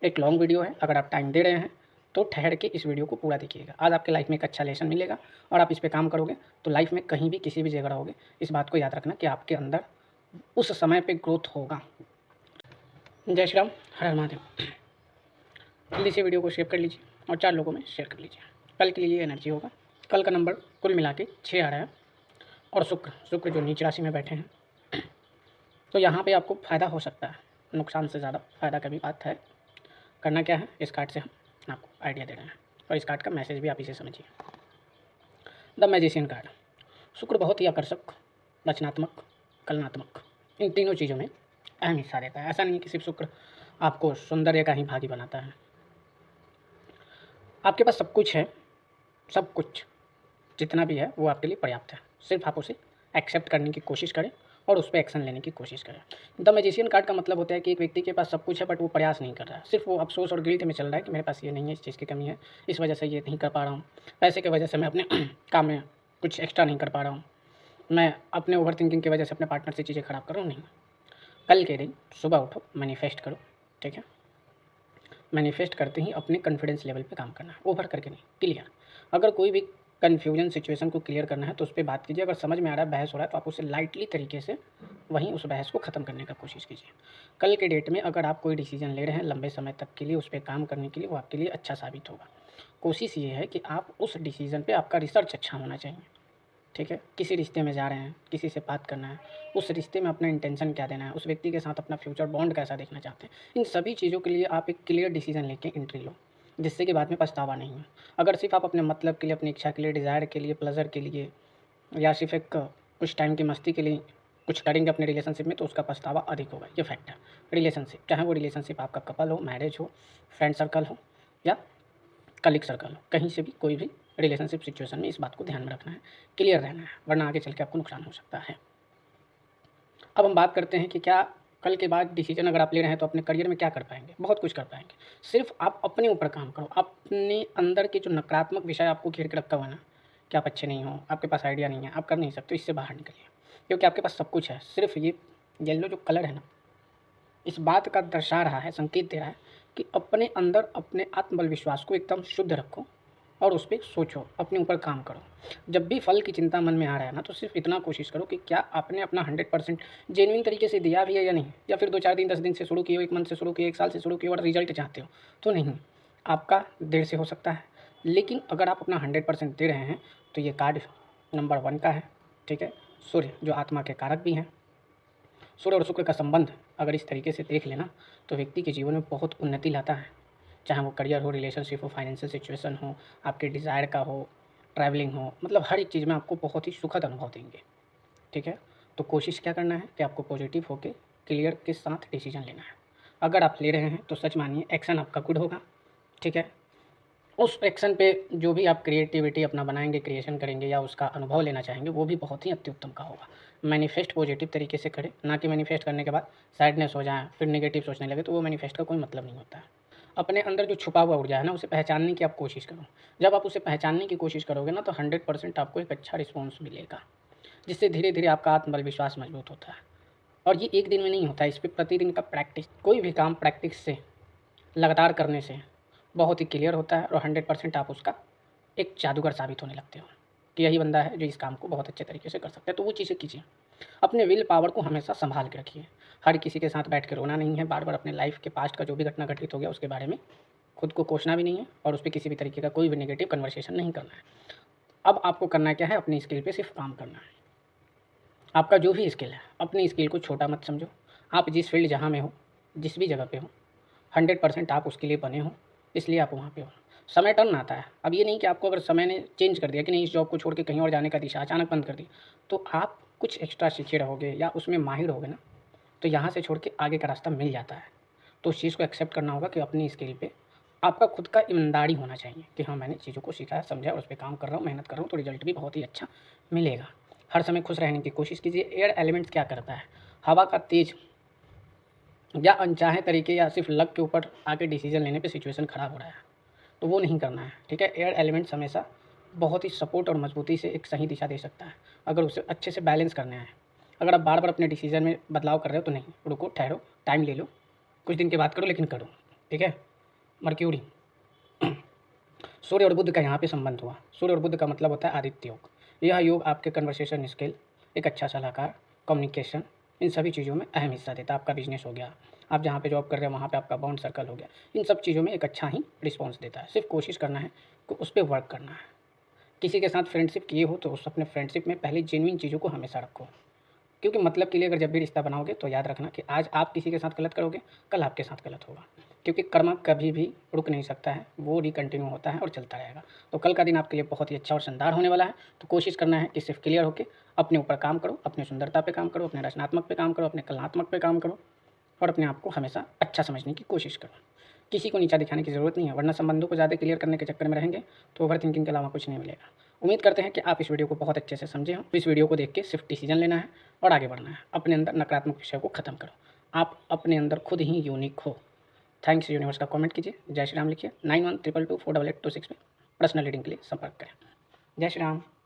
एक long video है, अगर आप टाइम दे रहे हैं तो ठहर के इस वीडियो को पूरा देखिएगा। आज आपके लाइफ में एक अच्छा लेसन मिलेगा और आप इस पे काम करोगे तो लाइफ में कहीं भी किसी भी जगह रहोगे, इस बात को याद रखना कि आपके अंदर उस समय पे ग्रोथ होगा। जय श्री राम, हर हर महादेव। जल्दी से वीडियो को शेयर कर लीजिए और 4 लोगों में शेयर कर लीजिए। कल के लिए ये एनर्जी होगा। कल का नंबर कुल मिला के 6 आ रहा है और शुक्र जो नीच राशि में बैठे हैं, तो यहाँ पे आपको फ़ायदा हो सकता है, नुकसान से ज़्यादा फ़ायदा का भी बात है। करना क्या है, इस कार्ड से हम आपको आइडिया दे रहे हैं और इस कार्ड का मैसेज भी आप इसे समझिए। The magician card. शुक्र बहुत ही आकर्षक, रचनात्मक, कलात्मक, इन तीनों चीज़ों में अहम हिस्सा रहता है। ऐसा नहीं है कि सिर्फ शुक्र आपको सौंदर्य का ही भागी बनाता है। आपके पास सब कुछ है, सब कुछ जितना भी है वो आपके लिए पर्याप्त है। सिर्फ आप उसे एक्सेप्ट करने की कोशिश करें और उस पर एक्शन लेने की कोशिश करें। द मैजिशियन कार्ड का मतलब होता है कि एक व्यक्ति के पास सब कुछ है बट वो प्रयास नहीं कर रहा है, सिर्फ वो अफसोस और गिल्ट में चल रहा है कि मेरे पास ये नहीं है, इस चीज़ की कमी है, इस वजह से ये नहीं कर पा रहा हूँ, पैसे की वजह से मैं अपने काम में कुछ एक्स्ट्रा नहीं कर पा रहा हूँ, मैं अपने ओवर थिंकिंग की वजह से अपने पार्टनर से चीज़ें ख़राब कर रहा हूँ। नहीं, कल के दिन सुबह उठो, मैनिफेस्ट करो, ठीक है। मैनिफेस्ट करते ही अपने कॉन्फिडेंस लेवल पे काम करना है, ओवर करके नहीं, क्लियर। अगर कोई भी कन्फ्यूजन सिचुएशन को क्लियर करना है तो उस पर बात कीजिए। अगर समझ में आ रहा है, बहस हो रहा है, तो आप उसे लाइटली तरीके से वहीं उस बहस को ख़त्म करने का कोशिश कीजिए। कल के डेट में अगर आप कोई डिसीजन ले रहे हैं लंबे समय तक के लिए, उस पर काम करने के लिए, वो आपके लिए अच्छा साबित होगा। कोशिश ये है कि आप उस डिसीजन पे आपका रिसर्च अच्छा होना चाहिए, ठीक है। किसी रिश्ते में जा रहे हैं, किसी से बात करना है, उस रिश्ते में अपना इंटेंशन क्या देना है, उस व्यक्ति के साथ अपना फ्यूचर बॉन्ड कैसा देखना चाहते हैं, इन सभी चीज़ों के लिए आप एक क्लियर डिसीजन लेके एंट्री लो, जिससे कि बाद में पछतावा नहीं हो। अगर सिर्फ आप अपने मतलब के लिए, अपनी इच्छा के लिए, डिज़ायर के लिए, प्लेजर के लिए, या सिर्फ एक कुछ टाइम की मस्ती के लिए कुछ करेंगे अपने रिलेशनशिप में, तो उसका पछतावा अधिक होगा, ये फैक्ट है। रिलेशनशिप, चाहे वो रिलेशनशिप आपका कपल हो, मैरिज हो, फ्रेंड सर्कल हो या कलीग सर्कल हो, कहीं से भी कोई भी रिलेशनशिप सिचुएशन में इस बात को ध्यान में रखना है, क्लियर रहना है, वरना आगे चल के आपको नुकसान हो सकता है। अब हम बात करते हैं कि क्या कल के बाद डिसीजन अगर आप ले रहे हैं तो अपने करियर में क्या कर पाएंगे। बहुत कुछ कर पाएंगे, सिर्फ आप अपने ऊपर काम करो। अपने अंदर के जो नकारात्मक विषय आपको घेर के रखा हुआ है ना, कि आप अच्छे नहीं हो, आपके पास आइडिया नहीं है, आप कर नहीं सकते, इससे बाहर निकलिए, क्योंकि आपके पास सब कुछ है। सिर्फ ये येलो जो कलर है ना, इस बात का दर्शा रहा है, संकेत दे रहा है कि अपने अंदर अपने आत्मबल विश्वास को एकदम शुद्ध रखो और उस पर सोचो, अपने ऊपर काम करो। जब भी फल की चिंता मन में आ रहा है ना, तो सिर्फ इतना कोशिश करो कि क्या आपने अपना 100% जेन्युइन तरीके से दिया भी है या नहीं, या फिर 2-4 दिन 10 दिन से शुरू किए हो, 1 मंथ से शुरू किए, 1 साल से शुरू किए और रिजल्ट चाहते हो, तो नहीं, आपका देर से हो सकता है। लेकिन अगर आप अपना 100% दे रहे हैं तो ये कार्ड नंबर 1 का है, ठीक है। सूर्य जो आत्मा के कारक भी हैं, सूर्य और शुक्र का संबंध अगर इस तरीके से देख लेना तो व्यक्ति के जीवन में बहुत उन्नति लाता है, चाहे वो करियर हो, रिलेशनशिप हो, फाइनेंशियल सिचुएशन हो, आपके डिज़ायर का हो, ट्रैवलिंग हो, मतलब हर एक चीज़ में आपको बहुत ही सुखद अनुभव देंगे, ठीक है। तो कोशिश क्या करना है कि आपको पॉजिटिव होकर क्लियर के साथ डिसीजन लेना है। अगर आप ले रहे हैं तो सच मानिए एक्शन आपका गुड होगा, ठीक है। उस एक्शन पे जो भी आप क्रिएटिविटी अपना बनाएंगे, क्रिएशन करेंगे या उसका अनुभव लेना चाहेंगे, वो भी बहुत ही अत्युत्तम का होगा। मैनिफेस्ट पॉजिटिव तरीके से करें, ना कि मैनिफेस्ट करने के बाद सैडनेस हो जाए, फिर नेगेटिव सोचने लगे, तो वो मैनिफेस्ट का कोई मतलब नहीं होता है। अपने अंदर जो छुपा हुआ ऊर्जा है ना, उसे पहचानने की आप कोशिश करो। जब आप उसे पहचानने की कोशिश करोगे ना, तो 100% आपको एक अच्छा रिस्पॉन्स मिलेगा, जिससे धीरे धीरे आपका आत्मबल विश्वास मजबूत होता है। और ये एक दिन में नहीं होता है, इस पर प्रतिदिन का प्रैक्टिस, कोई भी काम प्रैक्टिस से, लगातार करने से बहुत ही क्लियर होता है और 100% आप उसका एक जादूगर साबित होने लगते हो कि यही बंदा है जो इस काम को बहुत अच्छे तरीके से कर सकता है। तो वो चीज़ें कीजिए, अपने विल पावर को हमेशा संभाल के रखिए। हर किसी के साथ बैठ के रोना नहीं है, बार बार अपने लाइफ के पास्ट का जो भी घटना घटित हो गया उसके बारे में खुद को कोसना भी नहीं है और उस पर किसी भी तरीके का कोई भी नेगेटिव कन्वर्सेशन नहीं करना है। अब आपको करना क्या है, अपनी स्किल पे सिर्फ काम करना है। आपका जो भी स्किल है, अपनी स्किल को छोटा मत समझो। आप जिस फील्ड जहाँ में हो, जिस भी जगह पे हो, 100% आप उसके लिए बने हो, इसलिए आप वहाँ पे हो। समय टर्न आता है। अब ये नहीं कि आपको अगर समय ने चेंज कर दिया कि नहीं, इस जॉब को छोड़ के कहीं और जाने का दिशा अचानक बंद कर दी, तो आप कुछ एक्स्ट्रा सीखे रहोगे या उसमें माहिर होगे ना, तो यहाँ से छोड़ के आगे का रास्ता मिल जाता है। तो उस चीज़ को एक्सेप्ट करना होगा कि अपनी स्किल पे आपका खुद का ईमानदारी होना चाहिए कि हाँ, मैंने चीज़ों को सीखा है, समझा और उस पे काम कर रहा हूँ, मेहनत कर रहा हूँ, तो रिजल्ट भी बहुत ही अच्छा मिलेगा। हर समय खुश रहने की कोशिश कीजिए। एयर एलिमेंट्स क्या करता है, हवा का तेज़ या अनचाहे तरीके या सिर्फ लक के ऊपर आके डिसीजन लेने पे सिचुएशन ख़राब हो रहा है, तो वो नहीं करना है, ठीक है। एयर एलिमेंट्स हमेशा बहुत ही सपोर्ट और मजबूती से एक सही दिशा दे सकता है, अगर उसे अच्छे से बैलेंस करना है। अगर आप बार बार अपने डिसीजन में बदलाव कर रहे हो तो नहीं, रुको, ठहरो, टाइम ले लो, कुछ दिन के बाद करो, लेकिन करो, ठीक है। मर्क्यूरी, सूर्य और बुध का यहाँ पे संबंध हुआ। सूर्य और बुध का मतलब होता है आदित्य योग। यह योग आपके कन्वर्सेशन स्किल, एक अच्छा सलाहकार, कम्युनिकेशन, इन सभी चीज़ों में अहम हिस्सा देता है। आपका बिजनेस हो गया, आप जहाँ पे जॉब कर रहे हैं वहाँ पे आपका बॉन्ड सर्कल हो गया, इन सब चीज़ों में एक अच्छा ही रिस्पॉन्स देता है। सिर्फ कोशिश करना है कि उस पर वर्क करना है। किसी के साथ फ्रेंडशिप किए हो तो उस अपने फ्रेंडशिप में पहले जेन्युइन चीज़ों को हमेशा रखो, क्योंकि मतलब के लिए अगर जब भी रिश्ता बनाओगे तो याद रखना कि आज आप किसी के साथ गलत करोगे, कल आपके साथ गलत होगा, क्योंकि कर्म कभी भी रुक नहीं सकता है, वो रिकंटिन्यू होता है और चलता रहेगा। तो कल का दिन आपके लिए बहुत ही अच्छा और शानदार होने वाला है। तो कोशिश करना है कि सिर्फ क्लियर होकर अपने ऊपर काम करो, अपनी सुंदरता पे काम करो, अपने रचनात्मक पे काम करो, अपने कलात्मक पे काम करो और अपने आप को हमेशा अच्छा समझने की कोशिश करो। किसी को नीचा दिखाने की ज़रूरत नहीं है, वरना संबंधों को ज़्यादा क्लियर करने के चक्कर में रहेंगे तो ओवर थिंकिंग के अलावा कुछ नहीं मिलेगा। उम्मीद करते हैं कि आप इस वीडियो को बहुत अच्छे से समझे हो। इस वीडियो को देख के सिर्फ डिसीजन लेना है और आगे बढ़ना है। अपने अंदर नकारात्मक विषय को खत्म करो। आप अपने अंदर खुद ही यूनिक हो। थैंक्स यूनिवर्स का कमेंट कीजिए। जय श्री राम लिखिए। 9122248826 में पर्सनल रीडिंग के लिए संपर्क करें। जय श्री राम।